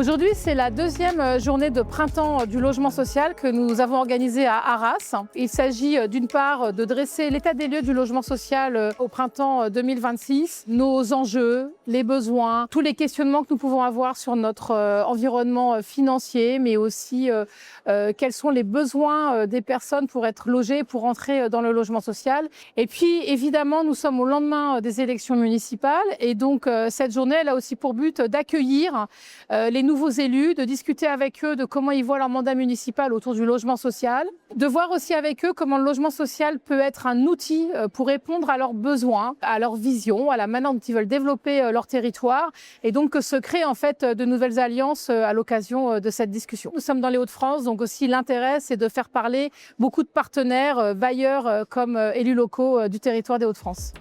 Aujourd'hui, c'est la deuxième journée de printemps du logement social que nous avons organisée à Arras. Il s'agit d'une part de dresser l'état des lieux du logement social au printemps 2026, nos enjeux, les besoins, tous les questionnements que nous pouvons avoir sur notre environnement financier, mais aussi quels sont les besoins des personnes pour être logées, pour entrer dans le logement social. Et puis, évidemment, nous sommes au lendemain des élections municipales et donc cette journée, elle a aussi pour but d'accueillir les nouveaux élus, de discuter avec eux de comment ils voient leur mandat municipal autour du logement social, de voir aussi avec eux comment le logement social peut être un outil pour répondre à leurs besoins, à leur vision, à la manière dont ils veulent développer leur territoire et donc que se créent en fait de nouvelles alliances à l'occasion de cette discussion. Nous sommes dans les Hauts-de-France, donc aussi l'intérêt c'est de faire parler beaucoup de partenaires, bailleurs comme élus locaux du territoire des Hauts-de-France.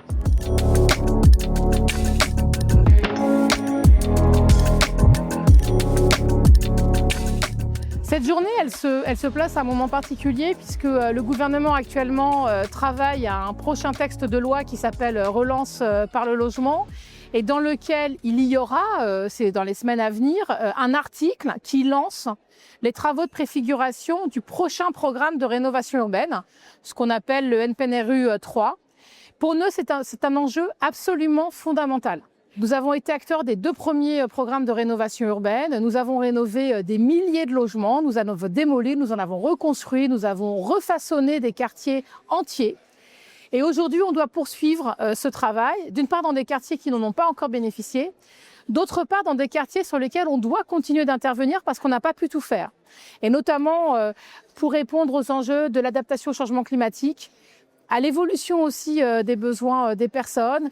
Cette journée, elle se place à un moment particulier puisque le gouvernement actuellement travaille à un prochain texte de loi qui s'appelle Relance par le logement et dans lequel il y aura, c'est dans les semaines à venir, un article qui lance les travaux de préfiguration du prochain programme de rénovation urbaine, ce qu'on appelle le NPNRU 3. Pour nous, c'est un enjeu absolument fondamental. Nous avons été acteurs des 2 premiers programmes de rénovation urbaine. Nous avons rénové des milliers de logements, nous en avons démoli, nous en avons reconstruit, nous avons refaçonné des quartiers entiers. Et aujourd'hui, on doit poursuivre ce travail, d'une part dans des quartiers qui n'en ont pas encore bénéficié, d'autre part dans des quartiers sur lesquels on doit continuer d'intervenir parce qu'on n'a pas pu tout faire. Et notamment pour répondre aux enjeux de l'adaptation au changement climatique, à l'évolution aussi des besoins des personnes,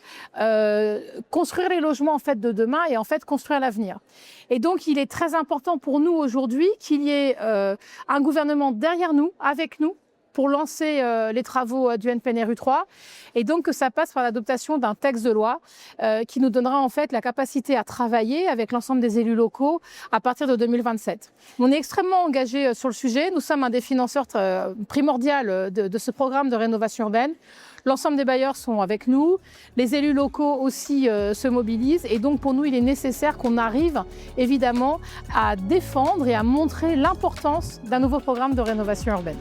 construire les logements en fait de demain et en fait construire l'avenir. Et donc il est très important pour nous aujourd'hui qu'il y ait un gouvernement derrière nous, avec nous, pour lancer les travaux du NPNRU 3 et donc que ça passe par l'adoption d'un texte de loi qui nous donnera en fait la capacité à travailler avec l'ensemble des élus locaux à partir de 2027. On est extrêmement engagé sur le sujet, nous sommes un des financeurs primordiaux de ce programme de rénovation urbaine. L'ensemble des bailleurs sont avec nous, les élus locaux aussi se mobilisent et donc pour nous il est nécessaire qu'on arrive évidemment à défendre et à montrer l'importance d'un nouveau programme de rénovation urbaine.